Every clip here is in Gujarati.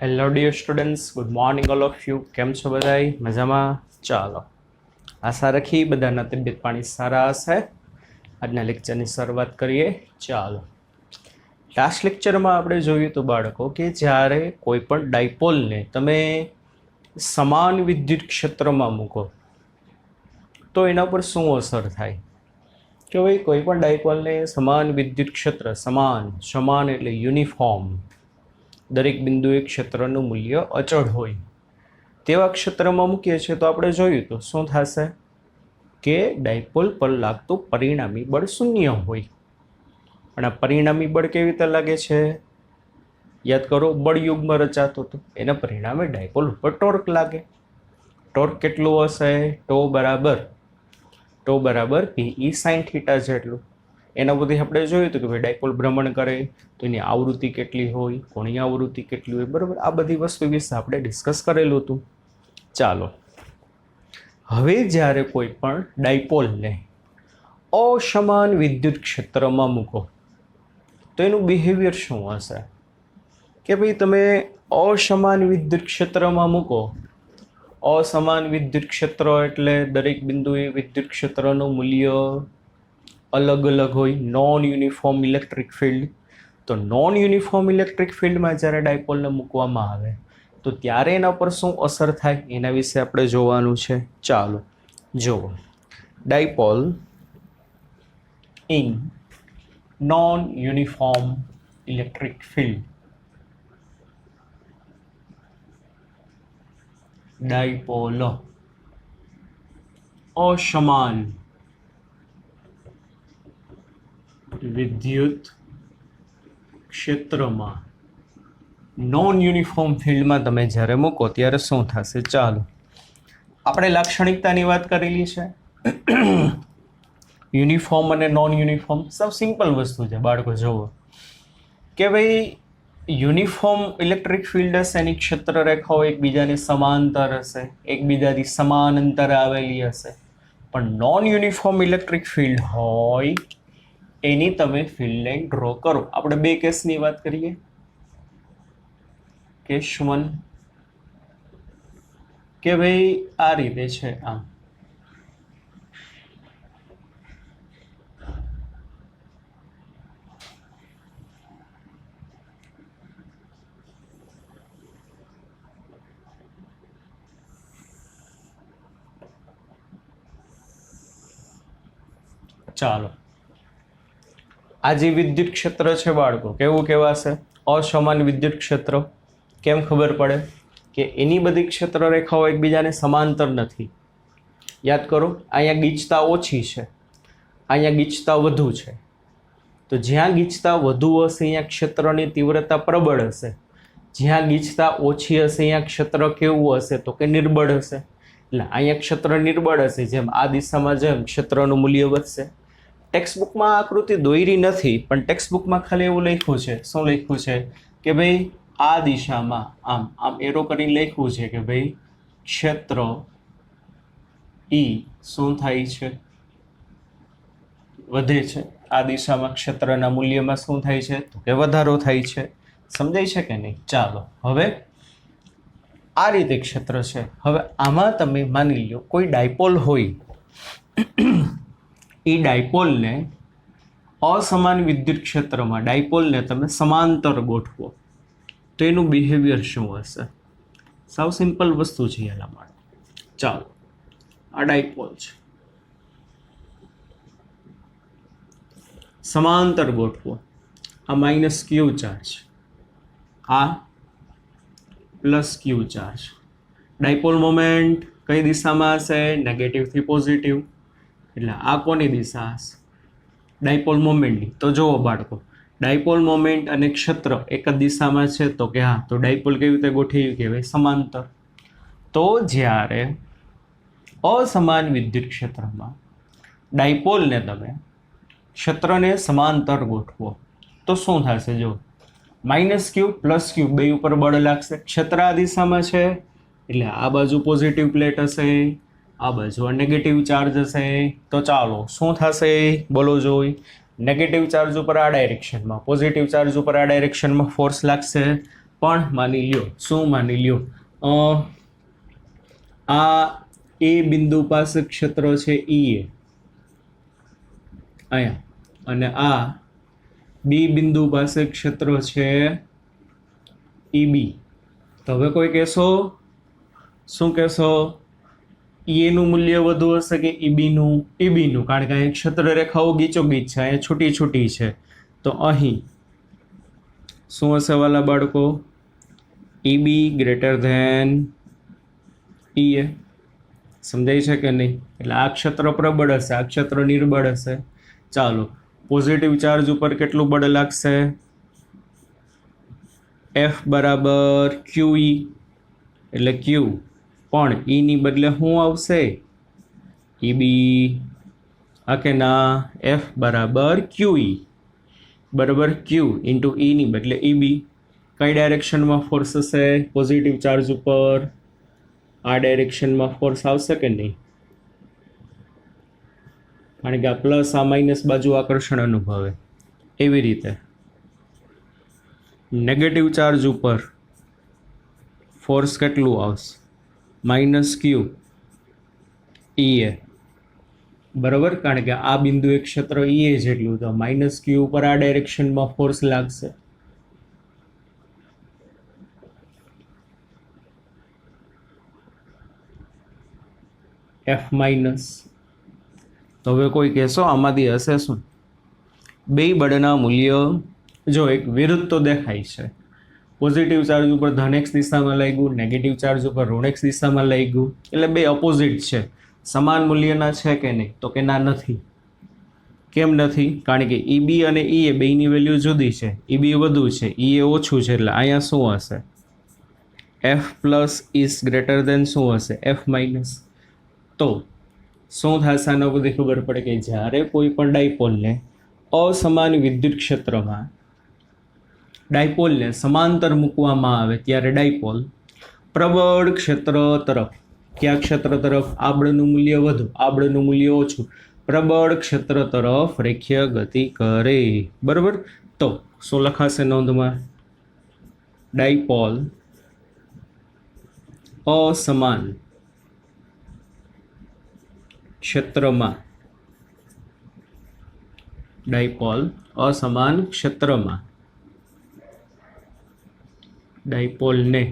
Hello dear students, good morning all of you. કેમ છો બધાય? મજામાં? ચાલો, આશા રાખી બધાના તબિયત પાણી સારા હશે. આજના લેક્ચરની શરૂઆત કરીએ. ચાલો, લાસ્ટ લેક્ચરમાં આપણે જોયું તો બાળકો કે જ્યારે કોઈ પણ ડાયપોલને તમે સમાન વિદ્યુત ક્ષેત્રમાં મૂકો તો એના પર શું અસર થાય. કે ભાઈ કોઈ પણ ડાયપોલને સમાન વિદ્યુત ક્ષેત્ર, સમાન એટલે યુનિફોર્મ, દરેક બિંદુએ ક્ષેત્રનું મૂલ્ય અચળ હોય તેવા ક્ષેત્રમાં મૂકીએ છીએ તો આપણે જોયું તો શું થશે કે ડાયપોલ પર લાગતું પરિણામી બળ શૂન્ય હોય. અને આ પરિણામી બળ કેવી રીતે લાગે છે? યાદ કરો, બળયુગ્મ રચાતો હતો, એના પરિણામે ડાયપોલ ઉપર ટોર્ક લાગે. ટોર્ક કેટલું હશે? ટો બરાબર PE sin થીટા જેટલું. એના બધી આપણે જોયું હતું કે ભાઈ ડાયપોલ ભ્રમણ કરે તો એની આવૃત્તિ કેટલી હોય, કોણીય આવૃત્તિ કેટલી હોય, બરાબર. આ બધી વસ્તુ વિશે આપણે ડિસ્કસ કરેલું હતું. ચાલો, હવે જ્યારે કોઈ પણ ડાયપોલને અસમાન વિદ્યુત ક્ષેત્રમાં મૂકો તો એનું બિહેવિયર શું હશે? કે ભાઈ તમે અસમાન વિદ્યુત ક્ષેત્રમાં મૂકો. અસમાન વિદ્યુત ક્ષેત્ર એટલે દરેક બિંદુએ વિદ્યુત ક્ષેત્રનું મૂલ્ય અલગ અલગ હોય, નોન યુનિફોર્મ ઇલેક્ટ્રિક ફિલ્ડ. તો નોન યુનિફોર્મ ઇલેક્ટ્રિક ફિલ્ડમાં જ્યારે ડાયપોલને મૂકવામાં આવે તો ત્યારે એના પર શું અસર થાય એના વિશે આપણે જોવાનું છે. ચાલો જુઓ, dipole in non uniform electric field. Dipole અસમાન વિદ્યુત ક્ષેત્રમાં નોન યુનિફોર્મ ફિલ્ડમાં તમે જ્યારે મૂકો ત્યારે શું થશે? ચાલો, આપણે લાક્ષણિકતાની વાત કરેલી છે. યુનિફોર્મ અને નોન યુનિફોર્મ સાવ સિમ્પલ વસ્તુ છે બાળકો. જુઓ કે ભાઈ યુનિફોર્મ ઇલેક્ટ્રિક ફિલ્ડ હશે, એની ક્ષેત્ર રેખાઓ એકબીજાને સમાંતર હશે, એકબીજાથી સમાન અંતરે આવેલી હશે. પણ નોન યુનિફોર્મ ઇલેક્ટ્રિક ફિલ્ડ હોય એની તમે ફિલ્ડ લાઈન ડ્રો કરો. આપણે બે કેસની વાત કરીએ. કેસ 1 કે ભાઈ આ રીતે છે, આમ ચાલો, આ જે વિદ્યુત ક્ષેત્ર છે બાળકો કેવું કહેવાશે? અસમાન વિદ્યુત ક્ષેત્ર. કેમ ખબર પડે? કે એની બધી ક્ષેત્ર રેખાઓ એકબીજાને સમાંતર નથી. યાદ કરો, અહીંયા ગીચતા ઓછી છે, અહીંયા ગીચતા વધુ છે. તો જ્યાં ગીચતા વધુ હશે અહીંયા ક્ષેત્રની તીવ્રતા પ્રબળ હશે, જ્યાં ગીચતા ઓછી હશે અહીંયા ક્ષેત્ર કેવું હશે? તો કે નિર્બળ હશે. એટલે અહીંયા ક્ષેત્ર નિર્બળ હશે, જેમ આ દિશામાં જેમ ક્ષેત્રનું મૂલ્ય વધશે. ટેક્સ્ટબુકમાં આકૃતિ દોરી નથી, પણ ટેક્સ્ટબુકમાં ખાલી એવું લખ્યું છે. શું લખ્યું છે? કે ભાઈ આ દિશામાં આમ આમ એરો કરીને લખ્યું છે કે ભાઈ ક્ષેત્ર E શું થાય છે? વધે છે. આ દિશામાં ક્ષેત્રના મૂલ્યમાં શું થાય છે? તો કે વધારો થાય છે. સમજાય છે કે નહીં? ચાલો, હવે આ રીતે ક્ષેત્ર છે. હવે આમાં તમે માની લો કોઈ ડાયપોલ હોય, એ ડાયપોલને અસમાન વિદ્યુત ક્ષેત્રમાં ડાયપોલને તમે સમાંતર ગોઠવો તો એનું બિહેવિયર શું હશે? સાવ સિમ્પલ વસ્તુ છે એના માટે. ચાલો, આ ડાયપોલ છે, સમાંતર ગોઠવો. આ માઇનસ ક્યુ ચાર્જ, આ પ્લસ ક્યુ ચાર્જ. ડાયપોલ મોમેન્ટ કઈ દિશામાં હશે? નેગેટિવથી પોઝિટિવ. એટલે આ કોની દિશા હશે? ડાયપોલ મોમેન્ટની. તો જુઓ બાળકો, ડાયપોલ મોમેન્ટ અને ક્ષેત્ર એક જ દિશામાં છે તો કે હા, તો ડાયપોલ કેવી રીતે ગોઠવી કહેવાય? સમાંતર. તો જ્યારે અસમાન વિદ્યુત ક્ષેત્રમાં ડાયપોલને તમે ક્ષેત્રને સમાંતર ગોઠવો તો શું થશે? જો માઇનસ ક્યુ પ્લસ ક્યુ બે ઉપર બળ લાગશે. ક્ષેત્ર આ દિશામાં છે એટલે આ બાજુ પોઝિટિવ પ્લેટ હશે, આ બાજુ નેગેટિવ ચાર્જ હશે. તો ચાલો શું થશે? બોલો જોઈ. નેગેટિવ ચાર્જ ઉપર આ ડાયરેક્શનમાં, પોઝિટિવ ચાર્જ ઉપર આ ડાયરેક્શનમાં ફોર્સ લાગશે પણ માની લ્યો, શું માની લ્યો, આ એ બિંદુ પાસે ક્ષેત્ર છે ઈ એ અહીંયા, અને આ બી બિંદુ પાસે ક્ષેત્ર છે ઈ બી. તો હવે કોઈ કહેશો, શું કહેશો, એ નું મૂલ્ય વધુ હશે કે ઈબીનું? ઈબીનું, કારણ કે અહીં ક્ષેત્ર રેખાઓ ગીચોગીચ છે, અહીંયા છૂટી છૂટી છે. તો અહીં શું હશે વાલા બાળકો? ઈબી ગ્રેટર ધેન ઈ એ. સમજાય છે કે નહીં? એટલે આ ક્ષેત્ર પ્રબળ હશે, આ ક્ષેત્ર નિર્બળ હશે. ચાલો, પોઝિટિવ ચાર્જ ઉપર કેટલું બળ લાગશે? F બરાબર QE, એટલે Q, પણ E ની બદલે શું આવશે? EB. આ કે ના? F બરાબર QE બરાબર Q ઇન્ટુ E ની બદલે EB. કઈ ડાયરેક્શનમાં ફોર્સ હશે પોઝિટિવ ચાર્જ ઉપર? આ ડાયરેક્શનમાં ફોર્સ આવશે કે નહીં? કારણ કે આ પ્લસ આ માઇનસ બાજુ આકર્ષણ અનુભવે. એવી રીતે નેગેટિવ ચાર્જ ઉપર ફોર્સ કેટલું આવશે? માઇનસ ક્યુ ઈ એ બરાબર, કારણ કે આ બિંદુ એક ક્ષેત્ર ઈ એ જેટલું, તો માઇનસ ક્યુ ઉપર આ ડાયરેક્શનમાં ફોર્સ લાગશે. F minus. તો હવે કોઈ કહેશો આમાંથી હશે શું? બે બળના મૂલ્ય જો એક વિરુદ્ધ તો દેખાય છે. પોઝિટિવ ચાર્જ ઉપર ધન એક્સ દિશામાં લાગ્યું, નેગેટિવ ચાર્જ ઉપર ઋણ એક્સ દિશામાં લાગ્યું, એટલે બે ઓપોઝિટ છે. સમાન મૂલ્યના છે કે નહીં? તો કે ના, નથી. કેમ નથી? કારણ કે ઈબી અને ઈ એ બેની વેલ્યુ જુદી છે. ઈબી વધુ છે, ઈ એ ઓછું છે, એટલે અહીંયા શું હશે? F plus is greater than શું હશે? F minus. તો શું થશે? આના બધી ખબર પડે કે જ્યારે કોઈ પણ ડાયપોલને અસમાન વિદ્યુત ક્ષેત્રમાં ડાયપોલને સમાંતર મૂકવામાં આવે ત્યારે ડાયપોલ પ્રબળ ક્ષેત્ર તરફ, કયા ક્ષેત્ર તરફ? આ બળનું મૂલ્ય વધુ, આ બળનું મૂલ્ય ઓછું, પ્રબળ ક્ષેત્ર તરફ રેખીય ગતિ કરે. બરાબર. તો શું લખાશે નોંધમાં? ડાયપોલ અસમાન ક્ષેત્રમાં, ડાયપોલ અસમાન ક્ષેત્રમાં, ડાયપોલને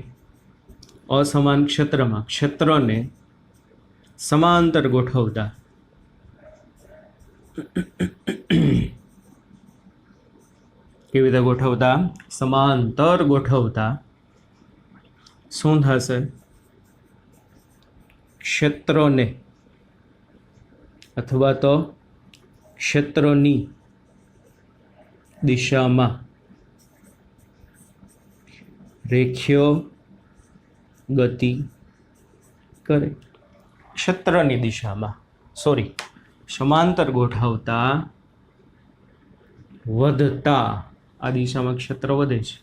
અસમાન ક્ષેત્રમાં, ક્ષેત્રને સમાંતર ગોઠવતા કેવી રીતે ગોઠવતા? સમાંતર ગોઠવતા શું થશે? ક્ષેત્રોને અથવા તો ક્ષેત્રોની દિશામાં રેખીય ગતિ કરે. ક્ષેત્રની દિશામાં, સોરી, સમાંતર ગોઠવતા વધતા, આ દિશામાં ક્ષેત્ર વધે છે,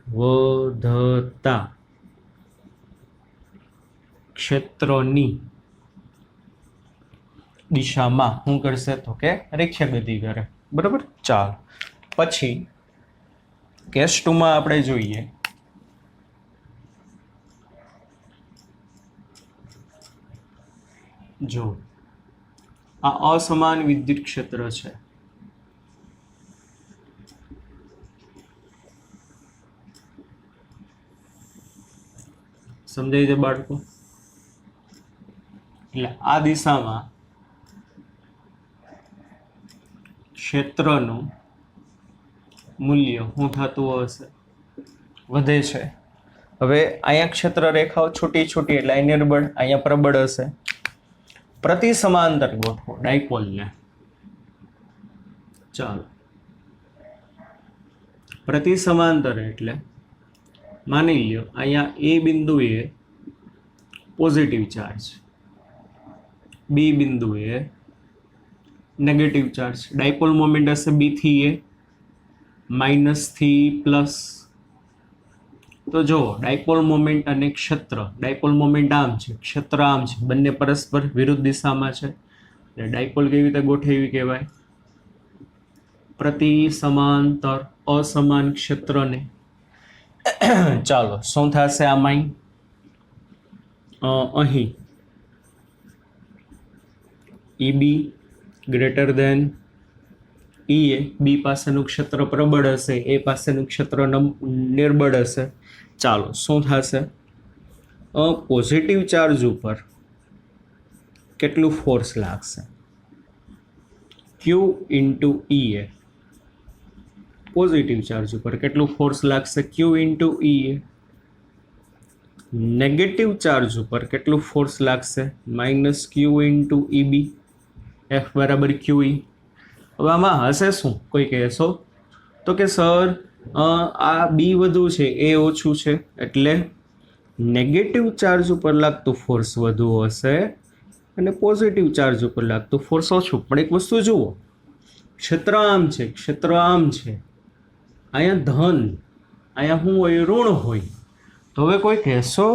વધતા ક્ષેત્રોની દિશામાં શું કરશે? તો કે રેખીય ગતિ કરે. બરાબર. ચાલો, પછી કેસ 2માં આપણે જોઈએ જો આ અસમાન વિદ્યુત ક્ષેત્ર છે, સમજાય છે બાળકો? એટલે આ દિશામાં ક્ષેત્રનું મૂલ્ય શું થતું હશે? વધે છે. હવે અહીંયા ક્ષેત્ર રેખાઓ છૂટી છૂટી એટલે અહીં નિર્બળ, અહીંયા પ્રબળ હશે. પ્રતિ સમાંતર ગોઠવો ડાયપોલને. ચાલો, પ્રતિ સમાંતર એટલે માની લ્યો અહીંયા એ બિંદુએ પોઝિટિવ ચાર્જ, બી બિંદુએ નેગેટિવ ચાર્જ. ડાયપોલ મોમેન્ટ હશે બી થી એ માઇનસ થી પ્લસ. તો જો ડાયપોલ મોમેન્ટ અને ક્ષેત્ર, ડાયપોલ મોમેન્ટ આમ છે, ક્ષેત્ર આમ છે, બંને પરસ્પર વિરુદ્ધ દિશામાં છે. એટલે ડાયપોલ કેવી રીતે ગોઠવી કહેવાય? પ્રતિ સમાંતર અસમાન ક્ષેત્રને ચાલો શું થશે આમાં અહીં EB ગ્રેટર દેન EA, બી પાસેનું ક્ષેત્ર પ્રબળ હશે, એ પાસેનું ક્ષેત્ર નિર્બળ હશે. ચાલો શું થશે પોઝિટિવ ચાર્જ ઉપર કેટલું ફોર્સ લાગશે Q into EA. Positive charge ઉપર કેટલું ફોર્સ લાગશે Q into EA. Negative charge ઉપર કેટલું ફોર્સ લાગશે minus Q into EB. F બરાબર QE. હવે આમાં હશે શું કોઈ કહેશો તો કે સર આ બી વધુ છે એ ઓછું છે એટલે નેગેટિવ ચાર્જ ઉપર લાગતું ફોર્સ વધુ હશે અને પોઝિટિવ ચાર્જ ઉપર લાગતું ફોર્સ ઓછું. પણ એક વસ્તુ જુઓ, ક્ષેત્ર આમ છે, ક્ષેત્ર આમ છે, અહીંયા ધન, અહીંયા શું હોય ઋણ હોય. તો હવે કોઈ કહેશો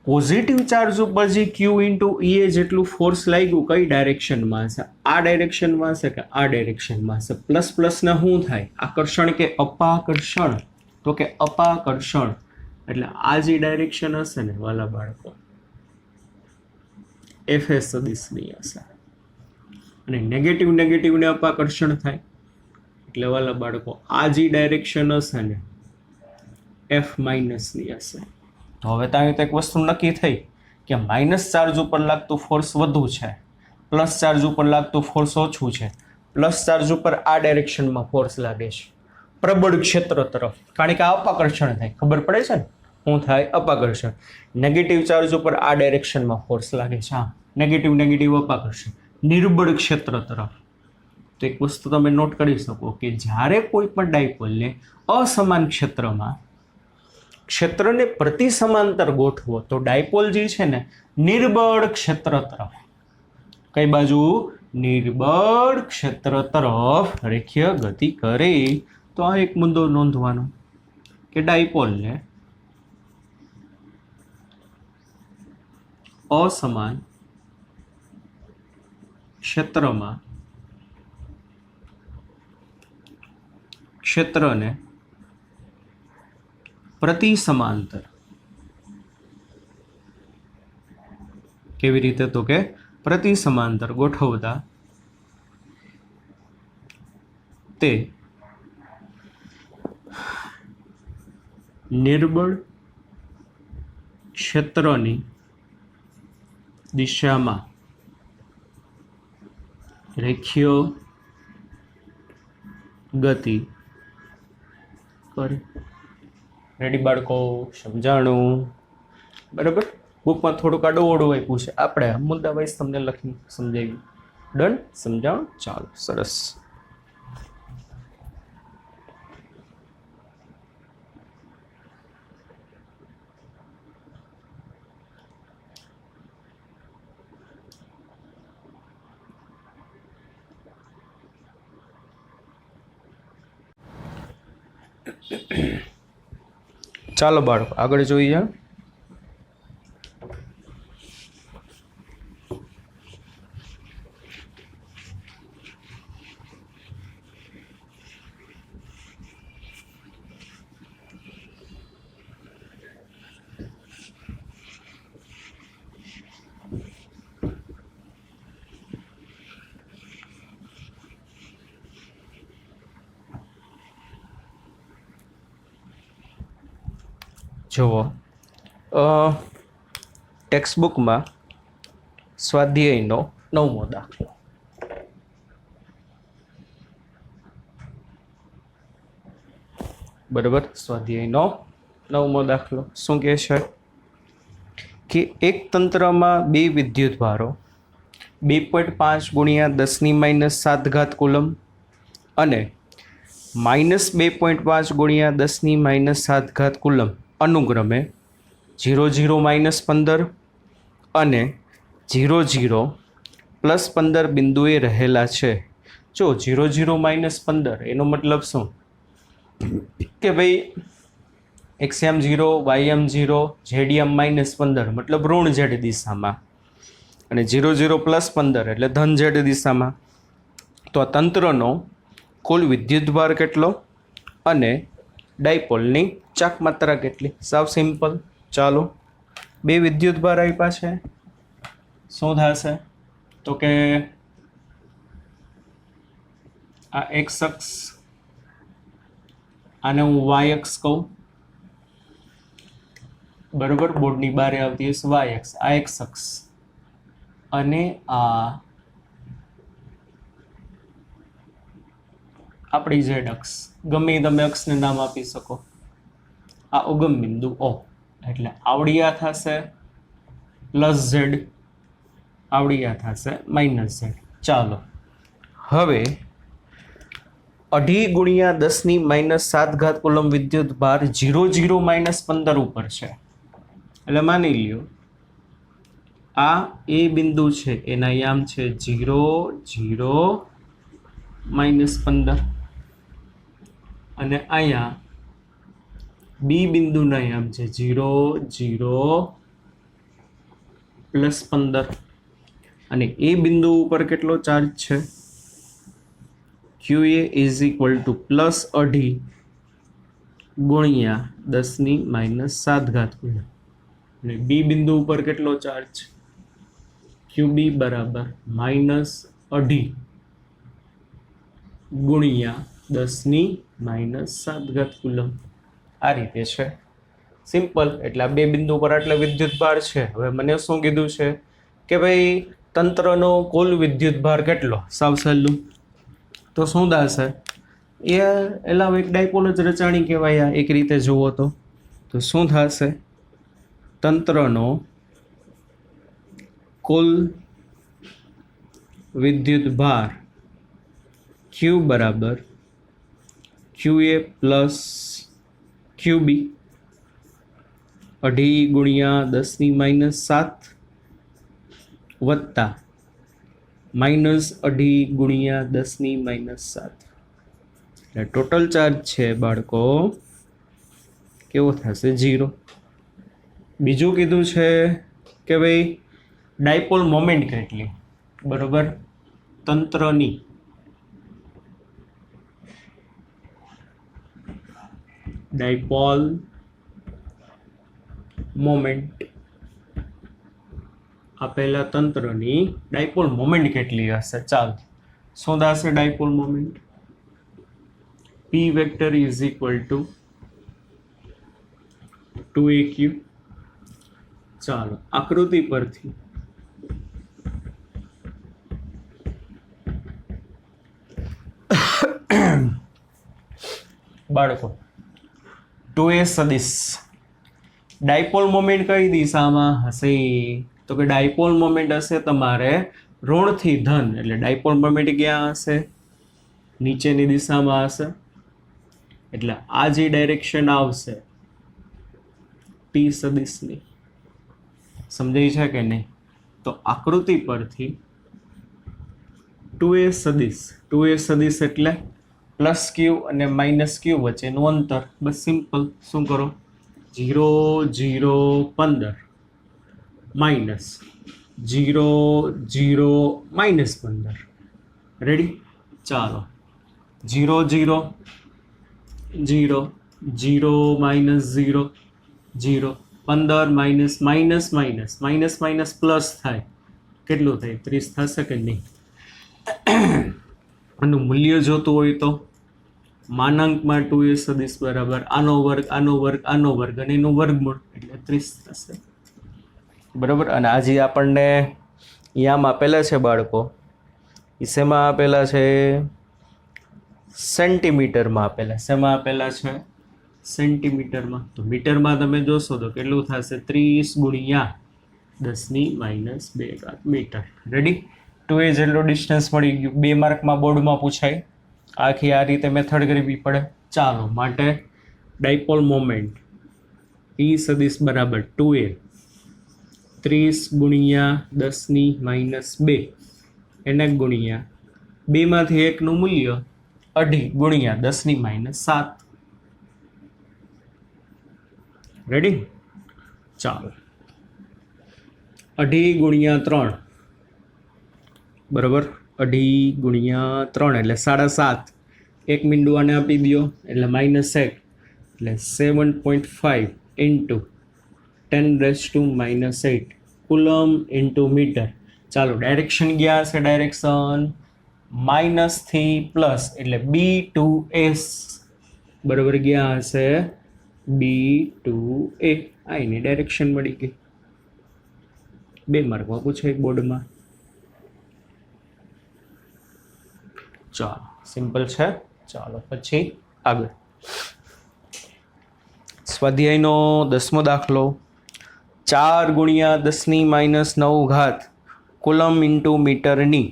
પોઝિટિવ ચાર્જ ઉપર જે Q ઇન્ટુ EA જેટલું ફોર્સ લાગ્યું કઈ ડાયરેક્શનમાં હશે? આ ડાયરેક્શનમાં હશે કે આ ડાયરેક્શનમાં હશે? પ્લસ પ્લસને શું થાય આકર્ષણ કે અપાકર્ષણ? તો કે અપાકર્ષણ. એટલે આ જે ડાયરેક્શન હશે ને વાલા બાળકો FS સદિશની હશે અને નેગેટિવ નેગેટિવને અપાકર્ષણ થાય એટલે વાલા બાળકો આ જે ડાયરેક્શન હશે ને F માઇનસની હશે. તો હવે ત્યાં તો એક વસ્તુ નક્કી થઈ કે માઇનસ ચાર્જ ઉપર લાગતું ફોર્સ વધુ છે, પ્લસ ચાર્જ ઉપર લાગતું ફોર્સ ઓછું છે. પ્લસ ચાર્જ ઉપર આ ડાયરેક્શનમાં ફોર્સ લાગે છે પ્રબળ ક્ષેત્ર તરફ, કારણ કે આ અપાકર્ષણ થાય, ખબર પડે છે ને શું થાય અપાકર્ષણ. નેગેટિવ ચાર્જ ઉપર આ ડાયરેક્શનમાં ફોર્સ લાગે છે, હા નેગેટિવ નેગેટિવ અપાકર્ષણ નિર્બળ ક્ષેત્ર તરફ. તો એક વસ્તુ તમે નોટ કરી શકો કે જ્યારે કોઈ પણ ડાયપોલને અસમાન ક્ષેત્રમાં ક્ષેત્રને પ્રતિ સમાંતર ગોઠવો તો ડાયપોલ જે છે ને નિર્બળ ક્ષેત્ર તરફ, કઈ બાજુ? નિર્બળ ક્ષેત્ર તરફ રેખીય ગતિ કરે. તો આ એક મુદ્દો નોંધવાનો કે ડાયપોલને અસમાન ક્ષેત્રમાં ક્ષેત્રને પ્રતિ સમાંતર કેવી રીતે? તો કે પ્રતિ સમાંતર ગોઠવતા તે નિર્બળ ક્ષેત્રની દિશામાં રેખીય ગતિ કરે. રેડી બાળકો? સમજાણું? બરાબર. બુકમાં થોડુંક આડું ઓળું આપ્યું છે, આપણે મુદ્દા વાઇઝ તમને લખી સમજાવ્યું. ડન? સમજાણું? ચાલો સરસ. ચાલો બાળકો આગળ જોઈએ. જુઓ, ટેક્સ્ટબુકમાં સ્વાધ્યાયનો 9મો દાખલો. બરાબર. સ્વાધ્યાયનો 9મો દાખલો શું કહે છે કે એક તંત્રમાં બે વિદ્યુતભારો 2.5 ગુણ્યા 10⁻7 કુલમ અને -2.5 ગુણ્યા 10⁻7 કુલમ અનુક્રમે 0,0 -15 અને 0,0 +15 બિંદુએ રહેલા છે. જો 0,0 -15 એનો મતલબ શું કે ભાઈ XM0 YM0 ZM -15 મતલબ ઋણ Z દિશામાં અને 0,0 +15 એટલે ધન Z દિશામાં. તો આ તંત્રનો કુલ વિદ્યુતભાર કેટલો અને ડાયપોલની ચાક માત્રા કેટલી? સાવ સિમ્પલ. ચાલો, બે વિદ્યુત ભાર આપ્યા છે. શું થશે? તો કે આ એક્સ અક્ષ, આને હું વાય અક્ષ કહું, બરોબર? બોર્ડની બારે આવતી હશે વાય અક્ષ, આ એક્સ અક્ષ, અને આ આપણી ઝેડ અક્ષ. ગમે તમે અક્ષને નામ આપી શકો. આ ઉગમ બિંદુ ઓ, એટલે આવડિયા થશે પ્લસ ઝેડ, આવડિયા થશે માઇનસ ઝેડ. ચાલો, હવે 2.5 ગુણ્યા 10⁻7 કુલમ વિદ્યુત ભાર 0 0 -15 ઉપર છે. એટલે માની લ્યો આ એ બિંદુ છે, એના યામ છે 0 0 -15, અને અહીંયા બી બિંદુના યામ છે 0 0 +15, અને એ બિંદુ ઉપર કેટલો ચાર્જ છે? QA ઇઝ ઇક્વલ ટુ +2.5 ગુણ્યા 10⁻7 કુલમ, અને બી બિંદુ ઉપર કેટલો ચાર્જ? QB બરાબર -2.5 ગુણ્યા 10⁻7 કુલમ. આ રીતે છે, સિમ્પલ. એટલે આ બે બિંદુ પર આટલા વિદ્યુત ભાર છે. હવે મને શું કીધું છે કે ભાઈ તંત્રનો કુલ વિદ્યુત ભાર કેટલો? સાવ સહેલું. તો શું થશે? એ એલા એક ડાયપોલ જ રચાણી કહેવાય. એક રીતે જુઓ તો શું થશે? તંત્રનો કુલ વિદ્યુત ભાર Q બરાબર QA પ્લસ QB, 2.5 ગુણ્યા 10⁻7 વત્તા -2.5 ગુણ્યા 10⁻7, એટલે ટોટલ ચાર્જ છે બાળકો કેવો થશે? 0. બીજું કીધું છે કે ભાઈ ડાયપોલ મોમેન્ટ કેટલી? બરોબર, તંત્રની ડાયપોલ મોમેન્ટ, આપેલા તંત્રની ડાયપોલ મોમેન્ટ કેટલી હશે? ચાલ, શું થશે dipole moment? P vector is equal to 2aq. ચાલો, આકૃતિ પરથી બાળકો 2a સદિશ ડાયપોલ મોમેન્ટ કઈ દિશામાં હશે? તો કે ડાયપોલ મોમેન્ટ હશે તમારે ઋણથી ધન, એટલે ડાયપોલ મોમેન્ટ ક્યાં હશે? નીચેની દિશામાં હશે. એટલે આ જે ડાયરેક્શન આવશે P સદિશની, સમજાય છે કે નહીં? તો આકૃતિ પરથી 2a સદિશ એટલે +q અને -q વચ્ચેનું અંતર. બસ સિમ્પલ. શું કરો? 0 0 15 -0 0 -15. રેડી? ચાલો, 0 0 0 0 -0 0 15 - પ્લસ થાય, કેટલું થાય? 30 થશે કે નહીં? આનું મૂલ્ય જોતું હોય તો માનાંકમાં 2a સદિશ બરાબર આનો વર્ગ આનો વર્ગ આનો વર્ગ અને એનું વર્ગમૂળ, એટલે 30 થશે. બરાબર. અને આજે આપણને યામ આપેલા છે બાળકો, શેમાં આપેલા છે? સેન્ટીમીટરમાં આપેલા. શેમાં આપેલા છે? સેન્ટીમીટરમાં. તો મીટરમાં તમે જોશો તો કેટલું થશે? 30 ગુણ્યા 10⁻2 મીટર. રેડી? 2a જેટલો ડિસ્ટન્સ મળી ગયું. 2 માર્કમાં બોર્ડમાં પૂછાય. આખી આ રીતે મેથડ કરવી પડે. ચાલો, માટે ડાયપોલ મોમેન્ટ P સદિશ બરાબર 2a 30 ગુણ્યા 10⁻2 એને ગુણ્યા 2 માંથી 1 નું મૂલ્ય 2.5 ગુણ્યા 10⁻7. રેડી? ચાલો, 2.5 ગુણ્યા 3 બરાબર, 2.5 ગુણ્યા 3 એટલે 7.5. 1 મીંડું આને આપી દો એટલે -1, એટલે 7.5 ઇન્ટુ 10⁻⁻8 કુલમ ઇન્ટુ મીટર. ચાલો ડાયરેક્શન ગયા હશે, ડાયરેક્શન માઇનસથી પ્લસ એટલે B2S બરાબર ગયા હશે B2A. આ એની ડાયરેક્શન મળી ગઈ. 2 માર્કમાં પૂછાય બોર્ડમાં. ચાલો સિમ્પલ છે. ચાલો પછી આગળ સ્વાધ્યાયનો 10મો દાખલો. 4 × 10⁻9 કુલમ ઇન્ટુ મીટરની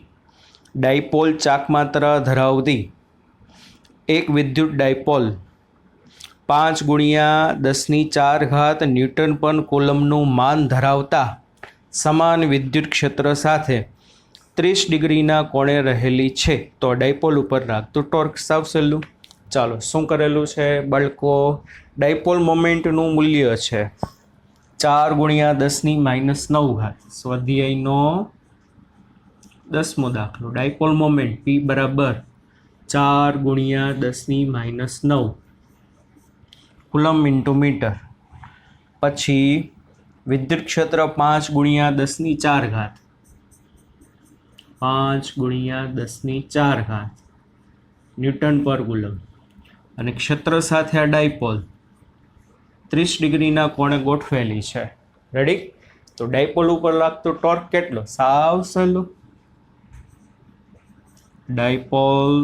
ડાયપોલ ચાકમાત્ર ધરાવતી એક વિદ્યુત ડાયપોલ 5 × 10⁴ ન્યૂટન પર કુલમનું માન ધરાવતા સમાન વિદ્યુત ક્ષેત્ર સાથે 30 ડિગ્રીના કોણે રહેલી છે. તો ડાયપોલ ઉપર લાગતું ટોર્ક. સાવ સહેલું. ચાલો શું કરેલું છે બાળકો? ડાયપોલ મોમેન્ટનું મૂલ્ય છે 4 × 10⁻9. સ્વાધ્યાયનો 10મો દાખલો. ડાયપોલ મોમેન્ટ P બરાબર 4 × 10⁻9 કુલમ ઇન્ટુ મીટર. પછી વિદ્યુત ક્ષેત્ર 5 × 10⁴. 5 × 10⁴ ન્યૂટન પર કુલમ. અને ક્ષેત્ર સાથે આ ડાયપોલ 30 ડિગ્રીના કોણે ગોઠવેલી છે. રેડી? તો ડાયપોલ ઉપર લાગતો ટોર્ક કેટલો? સાવ સહેલું. ડાયપોલ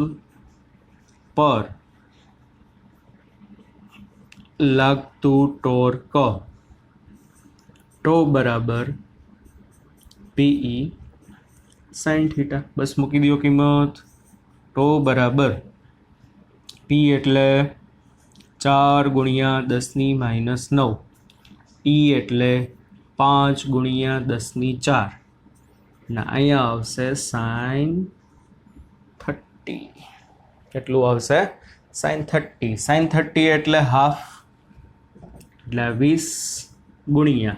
પર લાગતું ટોર્ક ટો બરાબર PE sin θ. બસ મૂકી દો કિંમત. ટો બરાબર P એટલે 4 × 10⁻9, E એટલે 5 × 10⁴. ને અહીંયા આવશે sin 30. કેટલું આવશે? sin 30. sin 30 એટલે હાફ, એટલે 20 ×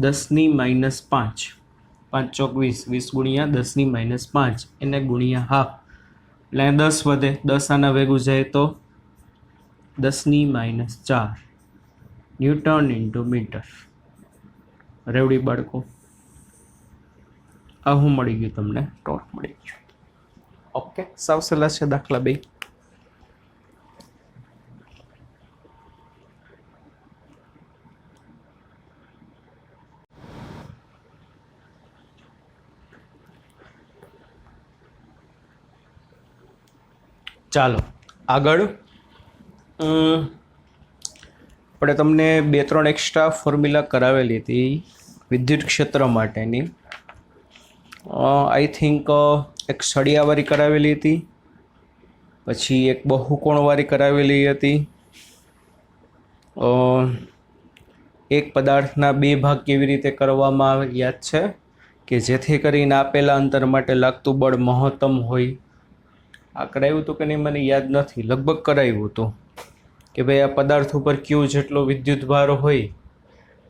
10⁻5. 5 ચોક 20, 20 × 10⁻5 એને ગુણ્યા હાફ એટલે 10 વધે. 10 આના ભેગું જાય તો 10⁻4 ન્યૂટન ઇન્ટુ મીટર. રેવડી બાળકો? આ શું મળી ગયું તમને? ટોર્ક મળી ગયું. ઓકે, સાવ સહેલા છે દાખલા 2. ચાલો આગળ આપણે તમને 2-3 એક્સ્ટ્રા ફોર્મ્યુલા કરાવેલી હતી વિદ્યુત ક્ષેત્ર માટેની. આઈ થિંક એક સળિયાવાળી કરાવેલી હતી, પછી એક બહુકોણવાળી કરાવેલી હતી. એક પદાર્થના 2 ભાગ કેવી રીતે કરવામાં આવે યાદ છે? કે જેથી કરીને આપેલા અંતર માટે લાગતું બળ મહત્તમ હોય. આ કરાવ્યું હતું કે નહીં મને યાદ નથી, લગભગ કરાવ્યું હતું કે ભાઈ આ પદાર્થ ઉપર ક્યુ જેટલો વિદ્યુત ભાર હોય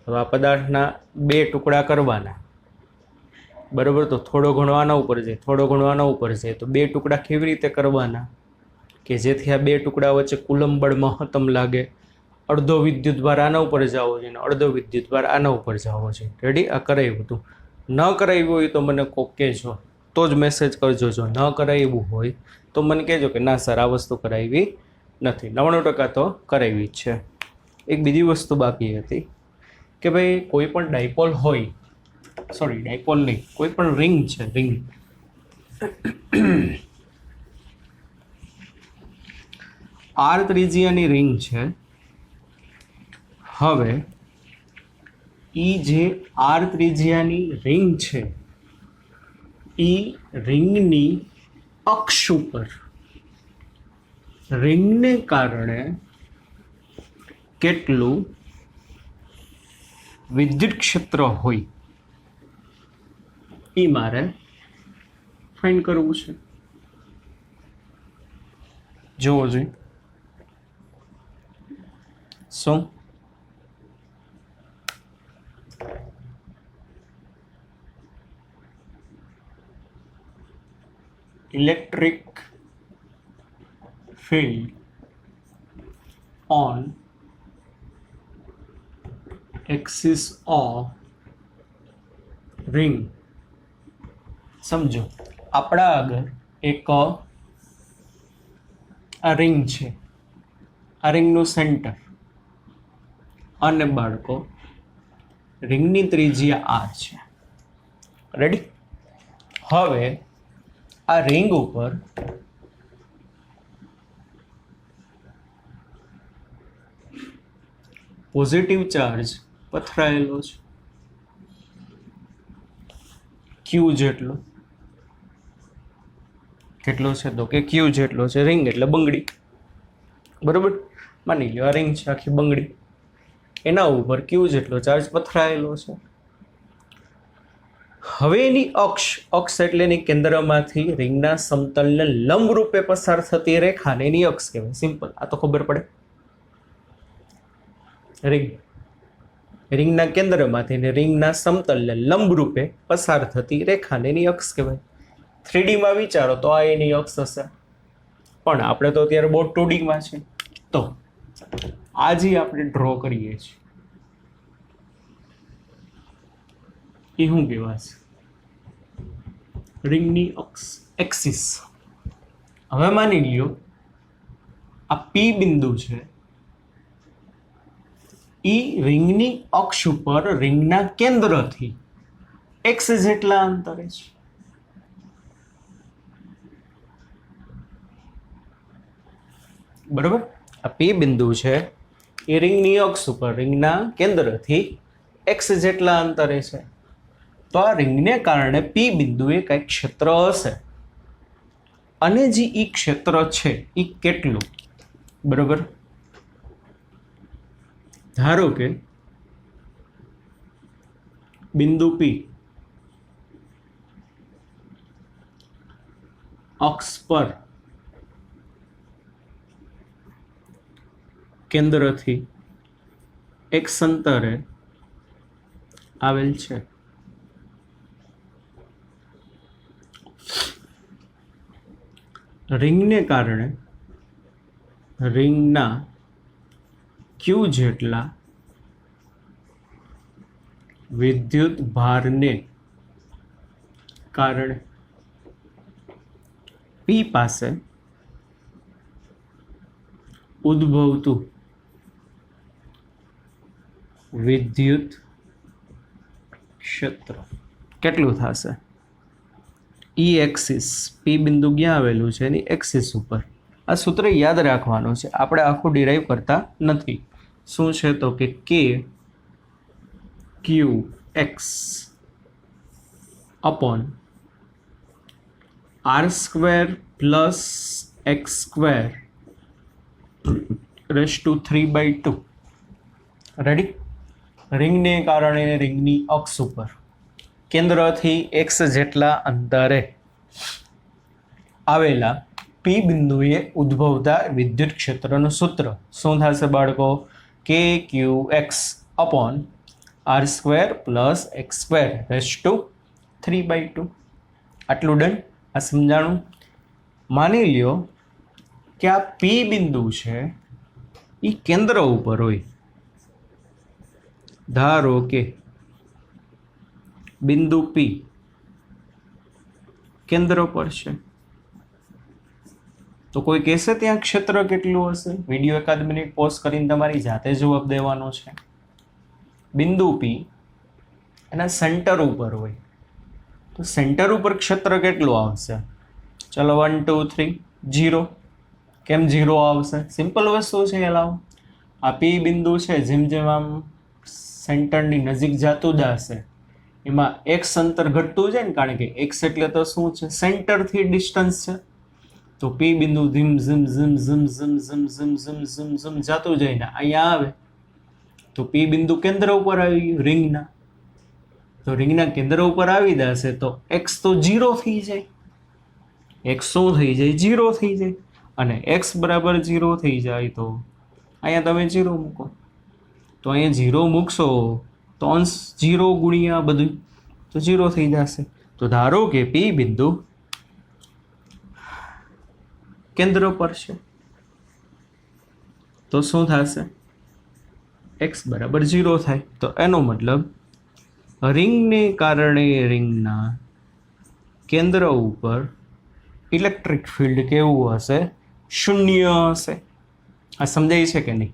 તો આ પદાર્થના 2 ટુકડા કરવાના. બરાબર? તો થોડો ઘણો આના ઉપર જાય, થોડો ઘણો આના ઉપર જાય, તો 2 ટુકડા કેવી રીતે કરવાના કે જેથી આ 2 ટુકડા વચ્ચે કુલમ બળ મહત્તમ લાગે. અડધો વિદ્યુત ભાર આના ઉપર જવો જોઈએ અને અડધો વિદ્યુત ભાર આના ઉપર જવો જોઈએ. રેડી? આ કરાવ્યું હતું. ન કરાવ્યું હોય તો મને કોક કહેજો, તો જ મેસેજ કરજો. જો ન કરાવ્યું હોય તો મને કહેજો કે ના સર આ વસ્તુ કરાવી નથી. 99% તો કરાવી જ છે. એક બીજી વસ્તુ બાકી હતી કે ભાઈ કોઈ પણ ડાયપોલ હોય, સોરી ડાયપોલ નહીં, કોઈ પણ રિંગ છે, રિંગ R ત્રિજ્યાની રિંગ છે. હવે જે R ત્રિજ્યાની રિંગ છે એ રિંગની અક્ષ ઉપર રિંગને કારણે કેટલું વિદ્યુત ક્ષેત્ર હોય એ મારે ફાઇન્ડ કરવું છે. જોવો જોઈએ શું electric field on axis of ring. સમજો આપણા આગળ એક આ રિંગ છે, આ રિંગનું સેન્ટર, અને બાળકો રિંગની ત્રિજ્યા r છે. રેડી? હવે આ રિંગ ઉપર પોઝિટિવ ચાર્જ પથરાયેલો છે ક્યુ જેટલો. કેટલો છે તો કે ક્યુ જેટલો છે. રિંગ એટલે બંગડી, બરોબર? માની લો આ રિંગ છે આખી બંગડી, એના ઉપર ક્યુ જેટલો ચાર્જ પથરાયેલો છે. હવે એની અક્ષ એટલે એની કેન્દ્રમાંથી રિંગના સમતલને લંબ રૂપે પસાર થતી રેખાને એની અક્ષ કહેવાય. સિમ્પલ, આ તો ખબર પડે. રિંગના કેન્દ્રમાંથી ને રિંગના સમતલને લંબ રૂપે પસાર થતી રેખાને એની અક્ષ કહેવાય. 3D માં વિચારો તો આ એની અક્ષ હશે, પણ આપણે તો અત્યારે બહુ 2D માં છે. તો આજે આપણે ડ્રો કરીએ છીએ એ શું કહેવાશે? રિંગની અક્ષ, એક્સિસ. હવે માની લ્યો આ P બિંદુ છે, ઈ રિંગની અક્ષ ઉપર રિંગના કેન્દ્રથી x જેટલા અંતરે છે. બરોબર? આ P બિંદુ છે એ રિંગની અક્ષ ઉપર રિંગના કેન્દ્રથી x જેટલા અંતરે છે. તો આ રિંગને કારણે P બિંદુએ કંઈક ક્ષેત્ર હશે, અને જે ઈ ક્ષેત્ર છે એ કેટલું? બરોબર? ધારો કે બિંદુ P અક્ષ પર કેન્દ્રથી એક અંતરે આવેલ છે. રિંગને કારણે રિંગના ક્યુ જેટલા વિદ્યુત ભારને કારણે P પાસે ઉદ્ભવતું વિદ્યુત ક્ષેત્ર કેટલું થશે? ઈ એક્સિસ, P બિંદુ ક્યાં આવેલું છે એની એક્સિસ ઉપર. આ સૂત્ર યાદ રાખવાનું છે, આપણે આખું ડિરાઈવ કરતા નથી. શું છે તો કે K Q X upon r² plus x² raise to 3/2. Ready? રિંગને કારણે રિંગની અક્ષ ઉપર કેન્દ્રથી x જેટલા અંતરે આવેલા P બિંદુએ ઉદ્ભવતા વિદ્યુત ક્ષેત્રનું સૂત્ર શું થશે બાળકો? KQX upon r² plus x² raise to 3/2. આટલું ડન? આ સમજાણું? માની લ્યો કે આ P બિંદુ છે એ કેન્દ્ર ઉપર હોય. ધારો કે બિંદુ P કેન્દ્ર પર છે, તો કોઈ કહેશે ત્યાં ક્ષેત્ર કેટલું હશે? વિડીયો એકાદ મિનિટ પોઝ કરીને તમારી જાતે જવાબ દેવાનો છે. બિંદુ P એના સેન્ટર ઉપર હોય, તો સેન્ટર ઉપર ક્ષેત્ર કેટલું આવશે? ચલો 1 2 3 0. કેમ 0 આવશે? સિમ્પલ વસ્તુ છે. લાવો, આ P બિંદુ છે જેમ જેમ આમ સેન્ટરની નજીક જતું જશે એમાં x અંતર ઘટતું જાય ને, કારણ કે x એટલે તો શું છે? સેન્ટરથી ડિસ્ટન્સ છે. તો P બિંદુ ધીમ ઝીમ ઝીમ ઝીમ ઝીમ ઝીમ ઝીમ ઝીમ ઝીમ ઝીમ જતું જઈને અહીંયા આવે, તો P બિંદુ કેન્દ્ર ઉપર આવી ગયું રિંગના. તો રિંગના કેન્દ્ર ઉપર આવી જશે તો x તો 0 થઈ જાય. x શું થઈ જાય? 0 થઈ જાય. અને x બરાબર 0 થઈ જાય તો અહીંયા તમે 0 મૂકો, તો અહીંયા 0 મૂકશો તો અંશ 0 ગુણ્યા બધું તો 0 થઈ જશે. તો ધારો કે P બિંદુ કેન્દ્ર પર છે, તો શું થશે? x બરાબર 0 થાય. તો એનો મતલબ રિંગને કારણે રિંગના કેન્દ્ર ઉપર ઇલેક્ટ્રિક ફિલ્ડ કેવું હશે? શૂન્ય હશે. આ સમજાય છે કે નહીં?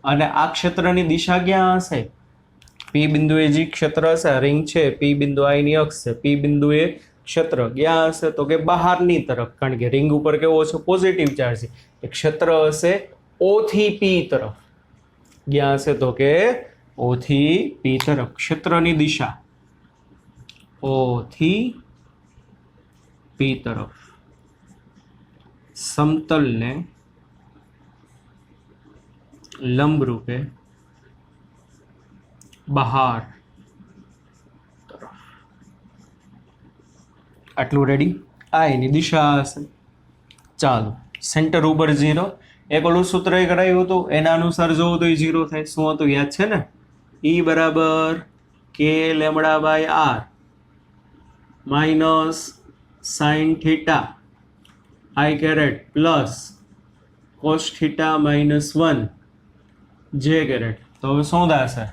અને આ ક્ષેત્રની દિશા ક્યાં હશે? પી બિંદુએ જે ક્ષેત્ર હશે, રિંગ છે, પી બિંદુ આની અક્ષ છે, પી બિંદુએ ક્ષેત્ર ક્યાં હશે? તો કે બહારની તરફ, કારણ કે રિંગ ઉપર કેવો છે? પોઝિટિવ ચાર્જ છે. એ ક્ષેત્ર હશે O થી P તરફ. ક્યાં હશે? તો કે O થી P તરફ. ક્ષેત્રની દિશા O થી P તરફ. સમતલને લંબ રૂપે બહાર તરફ. આટલું રેડી? આ એની દિશા હશે. ચાલો, સેન્ટર ઉપર 0. એક ઓલું સૂત્ર કરાયું હતું, એના અનુસાર જોવું તો એ 0 થાય. શું હતું? યાદ છે ને? E બરાબર k lambda by r minus sine theta i caret plus cos theta minus 1 j caret. તો હવે શું થશે?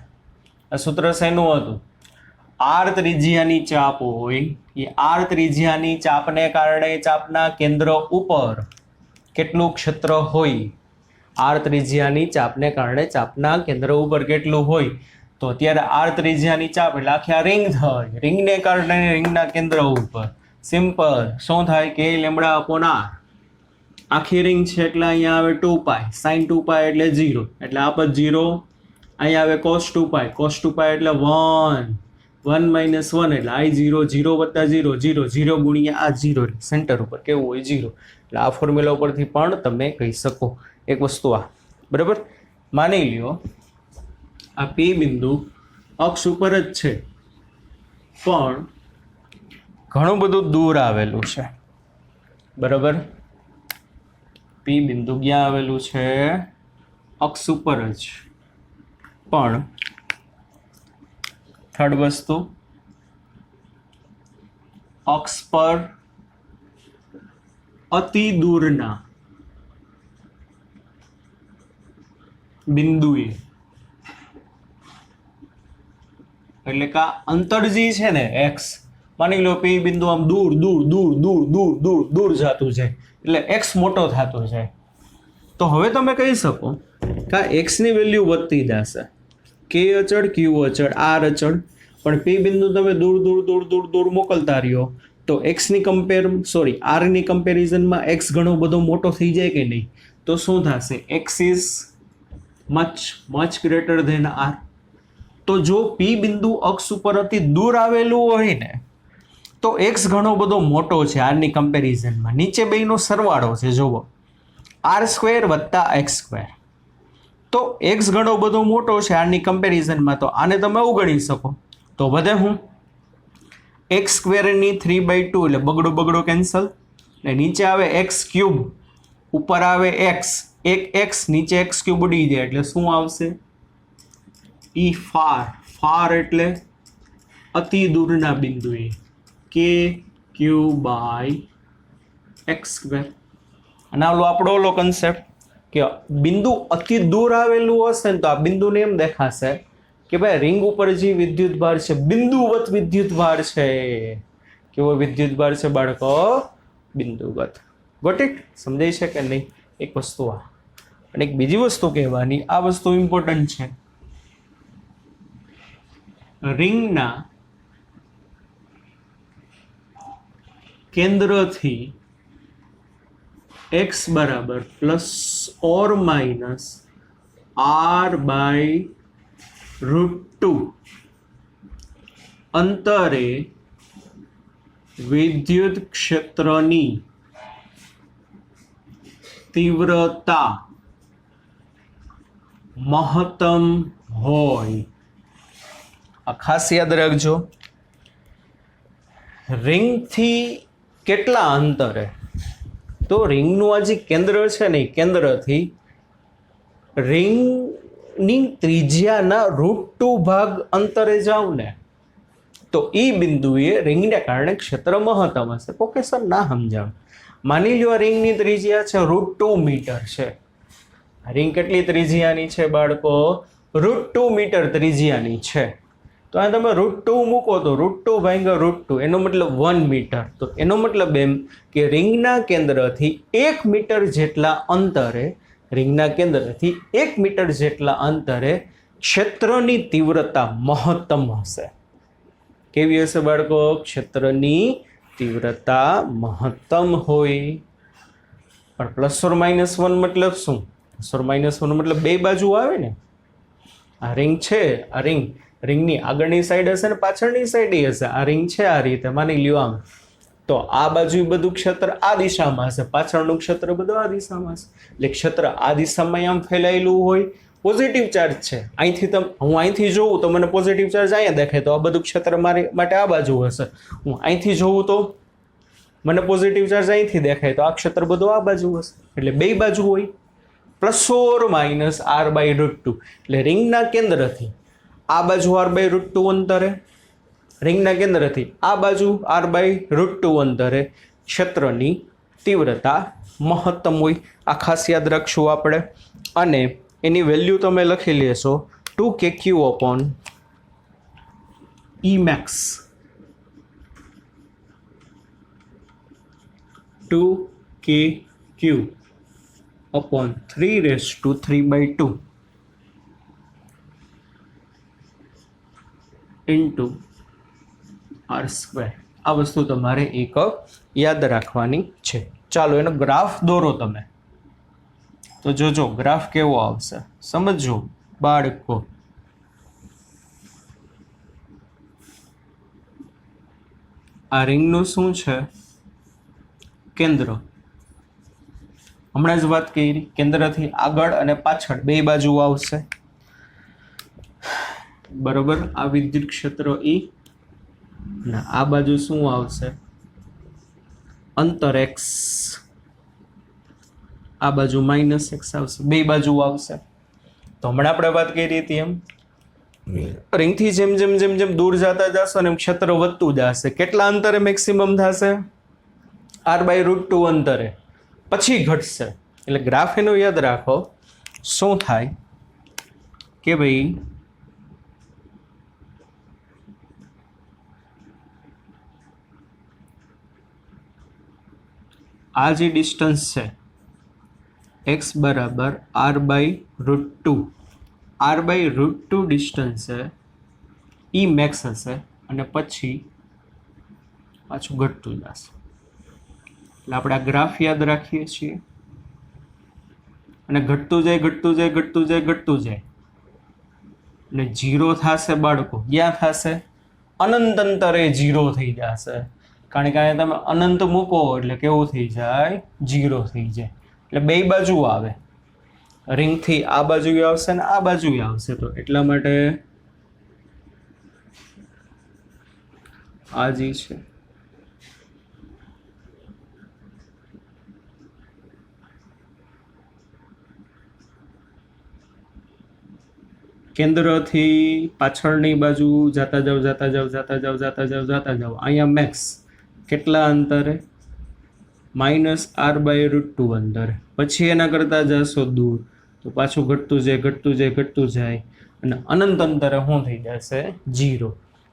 આ સૂત્ર શેનું હતું? આર ત્રિજ્યાની ચાપ હોય, એ આર ત્રિજ્યાની ચાપને કારણે ચાપના કેન્દ્ર ઉપર કેટલું ક્ષેત્ર હોય? આર ત્રિજ્યાની ચાપને કારણે ચાપના કેન્દ્ર ઉપર કેટલું હોય? તો અત્યારે આર ત્રિજ્યાની ચાપ એટલે આખી આ રિંગ થાય. રિંગને કારણે રિંગના કેન્દ્ર ઉપર સિમ્પલ શું થાય? કે લેમડા અપોન આર. આખી રિંગ છે એટલે અહીંયા આવે 2π, sin 2π એટલે 0, એટલે આ પદ 0. અહીંયા આવે cos 2π, cos 2π એટલે 1, 1 માઇનસ 1 એટલે I 0, 0 વત્તા 0, 0, 0 ગુણ્યા આ 0, સેન્ટર ઉપર કેવું હોય? 0. એટલે આ ફોર્મ્યુલા ઉપરથી પણ તમે કહી શકો એક વસ્તુ આ. બરાબર? માની લ્યો આ P બિંદુ અક્ષ ઉપર જ છે, પણ ઘણું બધું દૂર આવેલું છે. બરાબર? P બિંદુ ક્યાં આવેલું છે? અક્ષ ઉપર જ. પણ થર્ડ વસ્તુ, અક્ષ પર અતિ દૂરના બિંદુએ, એટલે કે અંતર જે છે ને x, માની લો P બિંદુ આમ દૂર દૂર દૂર દૂર દૂર દૂર દૂર જતું જાય, એટલે x મોટો થતો જાય. તો હવે તમે કહી શકો કે x ની વેલ્યુ વધતી જશે, k અચળ, q અચળ, r અચળ, પણ P બિંદુ તમે દૂર દૂર દૂર દૂર દૂર મોકલતા રહ્યો તો r ની કમ્પેરિઝનમાં x ઘણો બધો મોટો થઈ જાય કે નહીં? તો શું થશે? x is much greater than r. તો જો P બિંદુ અક્ષ ઉપર અતિ દૂર આવેલું હોય ને તો x ઘણો બધો મોટો છે r ની કમ્પેરિઝનમાં. નીચે બેયનો સરવાળો છે, જુઓ, r² વત્તા x². તો x ઘણો બધો મોટો છે r ની કમ્પેરિઝનમાં, તો આને તમે અવગણી શકો. તો વધે હું x² ની 3/2 એટલે બગડો કેન્સલ, એટલે નીચે આવે x³, ઉપર આવે x, એક x, નીચે x³ ઉડી જાય, એટલે શું આવશે? E ફાર એટલે અતિ દૂરના બિંદુએ kq/x². અને આપણો ઓલો કન્સેપ્ટ કે બિંદુ અતિ દૂર આવેલું હશે ને તો આ બિંદુને એમ દેખાશે કે ભાઈ રિંગ ઉપર જે વિદ્યુત ભાર છે બિંદુવત વિદ્યુત ભાર છે. કેવો વિદ્યુત ભાર છે બાળકો? બિંદુવત. Got it? સમજાય છે કે નહીં? એક વસ્તુ આ. અને એક બીજી વસ્તુ કહેવાની, આ વસ્તુ ઇમ્પોર્ટન્ટ છે. રિંગના કેન્દ્રથી x બરાબર ±r/√2 અંતરે વિદ્યુત ક્ષેત્રની તીવ્રતા મહત્તમ હોય. આ ખાસ યાદ રાખજો. રિંગથી કેટલા અંતરે? તો રિંગનું આ જે કેન્દ્ર છે ને, કેન્દ્રથી રિંગની ત્રિજ્યાના √2 ભાગ અંતરે જાવ ને તો એ બિંદુએ રિંગને કારણે ક્ષેત્ર મહત્તમ હશે. ઓકે સર, ના સમજાવ. માની લો રિંગની ત્રિજ્યા છે √2 મીટર છે, રિંગ કેટલી ત્રિજ્યાની છે બાળકો? √2 મીટર ત્રિજ્યાની છે. તો આ તમે √2 મૂકો તો √2 ભાગ્યા √2 એનો મતલબ 1 મીટર. તો એનો મતલબ એમ કે રિંગના કેન્દ્રથી 1 મીટર જેટલા અંતરે, રિંગના કેન્દ્રથી 1 મીટર જેટલા અંતરે ક્ષેત્રની તીવ્રતા મહત્તમ હશે. કેવી હશે બાળકો? ક્ષેત્રની તીવ્રતા મહત્તમ હોય. પણ +or-1 મતલબ શું? +or-1 મતલબ બે બાજુ આવે ને. આ રિંગ છે, આ રિંગની આગળની સાઈડ હશે ને પાછળની સાઈડ હશે. આ રિંગ છે આ રીતે માની લ્યો આમ, તો આ બાજુ બધું ક્ષેત્ર આ દિશામાં હશે, પાછળનું ક્ષેત્ર બધું આ દિશામાં હશે. એટલે ક્ષેત્ર આ દિશામાં આમ ફેલાયેલું હોય. પોઝિટિવ ચાર્જ છે, અહીંથી હું અહીંથી જોઉં તો મને પોઝિટિવ ચાર્જ અહીંયા દેખાય, તો આ બધું ક્ષેત્ર મારી માટે આ બાજુ હશે. હું અહીંથી જોઉં તો મને પોઝિટિવ ચાર્જ અહીંથી દેખાય, તો આ ક્ષેત્ર બધું આ બાજુ હશે. એટલે બે બાજુ હોય. +or-r/√2. એટલે રિંગના કેન્દ્રથી આ બાજુ r/√2 અંતરે, રિંગના કેન્દ્રથી આ બાજુ r/√2 અંતરે ક્ષેત્રની તીવ્રતા મહત્તમ હોય. આ ખાસ યાદ રાખશું આપણે. અને એની વેલ્યુ તમે લખી લેશો 2kq/Emax. 2kq/3/2 into r². આ વસ્તુ તમારે એક યાદ રાખવાની છે. ચાલો એનો ગ્રાફ દોરો તમે. તો જોજો ગ્રાફ કેવો આવશે, સમજો બાળકો. આ રિંગનું શું છે? કેન્દ્ર. હમણાં જ વાત કરી, કેન્દ્રથી આગળ અને પાછળ બે બાજુ આવશે. બરોબર. આ વિદ્યુત ક્ષેત્ર E ના આ બાજુ શું આવશે? અંતર x. આ બાજુ -x આવશે. બે બાજુ આવશે. તો હમણાં આપણે વાત કરી હતી એમ, રિંગથી જેમ જેમ જેમ જેમ દૂર જતા જશો ને એમ ક્ષેત્ર વધતું જશે. કેટલા અંતરે મેક્સિમમ થશે? r/√2 અંતરે. પછી ઘટશે. એટલે ગ્રાફ એનો યાદ રાખો. શું થાય કે ભાઈ આ જે ડિસ્ટન્સ છે x બરાબર r/√2, r/√2 ડિસ્ટન્સ છે Emax હશે અને પછી પાછું ઘટતું જશે. એટલે આપણે આ ગ્રાફ યાદ રાખીએ છીએ. અને ઘટતું જાય ઘટતું જાય ઘટતું જાય ઘટતું જાય અને 0 થશે બાળકો. ક્યાં થશે? અનંત અંતરે 0 થઈ જશે. કારણ કે અહીંયા તમે અનંત મૂકો એટલે કેવું થઈ જાય? 0 થઈ જાય. એટલે બે બાજુ આવે. રિંગથી આ બાજુ આવશે ને આ બાજુ આવશે. તો એટલા માટે આ જે છે કેન્દ્રથી પાછળની બાજુ જાતા જાવ જાતા જાવ જાતા જાવ જાતા જાવ જાતા જાવ. અહીંયા મેક્સ કેટલા અંતરે? -r/√2 અંતરે. પછી એના કરતાં જશો દૂર તો પાછું ઘટતું જાય ઘટતું જાય ઘટતું જાય અને અનંત અંતરે શું થઈ જશે? 0.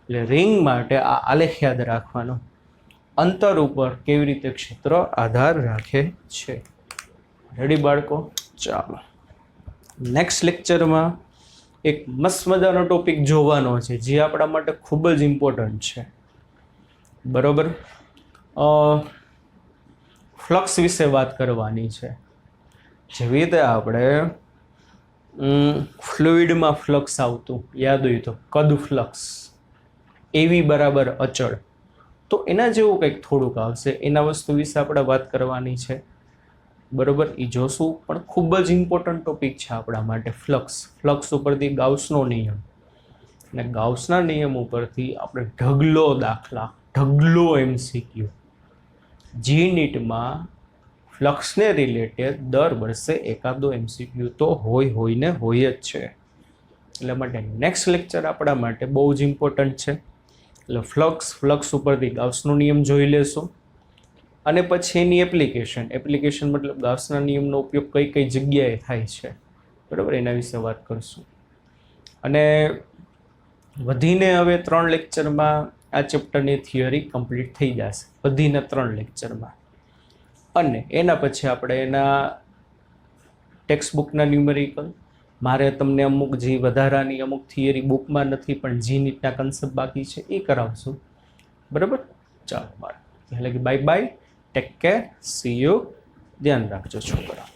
એટલે રિંગ માટે આ આલેખ યાદ રાખવાનો. અંતર ઉપર કેવી રીતે ક્ષેત્ર આધાર રાખે છે. રેડી બાળકો? ચાલો નેક્સ્ટ લેક્ચરમાં એક મસ્ત મજાનો ટોપિક જોવાનો છે જે આપણા માટે ખૂબ જ ઇમ્પોર્ટન્ટ છે. બરોબર. ફ્લક્સ વિશે વાત કરવાની છે. જેવી રીતે આપણે ફ્લુઇડમાં ફ્લક્સ આવતું યાદ હોય તો કદ ફ્લક્સ એવી બરાબર અચળ, તો એના જેવું કંઈક થોડુંક આવશે. એના વસ્તુ વિશે આપણે વાત કરવાની છે. બરોબર. એ જોશું. પણ ખૂબ જ ઇમ્પોર્ટન્ટ ટોપિક છે આપણા માટે ફ્લક્સ. ફ્લક્સ ઉપરથી ગાઉસનો નિયમ અને ગાઉસના નિયમ ઉપરથી આપણે ઢગલો દાખલા, ઢગલો MCQ GNETમાં ફ્લક્સને રિલેટેડ દર વર્ષે એકાદો MCQ તો હોય ને હોય જ છે. એટલે માટે નેક્સ્ટ લેક્ચર આપણા માટે બહુ જ ઇમ્પોર્ટન્ટ છે. એટલે ફ્લક્સ ઉપરથી ગાઉસનો નિયમ જોઈ લેશું અને પછી એની એપ્લિકેશન મતલબ ગાઉસના નિયમનો ઉપયોગ કઈ કઈ જગ્યાએ થાય છે બરાબર, એના વિશે વાત કરીશું. અને વધીને હવે 3 લેક્ચરમાં આ ચેપ્ટરની થિયરી કમ્પ્લીટ થઈ જશે, વધીને 3 લેક્ચરમાં. અને એના પછી આપણે એના ટેક્સ્ટબુકના ન્યુમેરિકલ, મારે તમને અમુક જે વધારાની અમુક થિયરી બુકમાં નથી પણ જી નીટના કન્સેપ્ટ બાકી છે એ કરાવશું. બરાબર, ચાલો બાય. એટલે કે bye bye, take care, C you, ધ્યાન રાખજો છોકરા.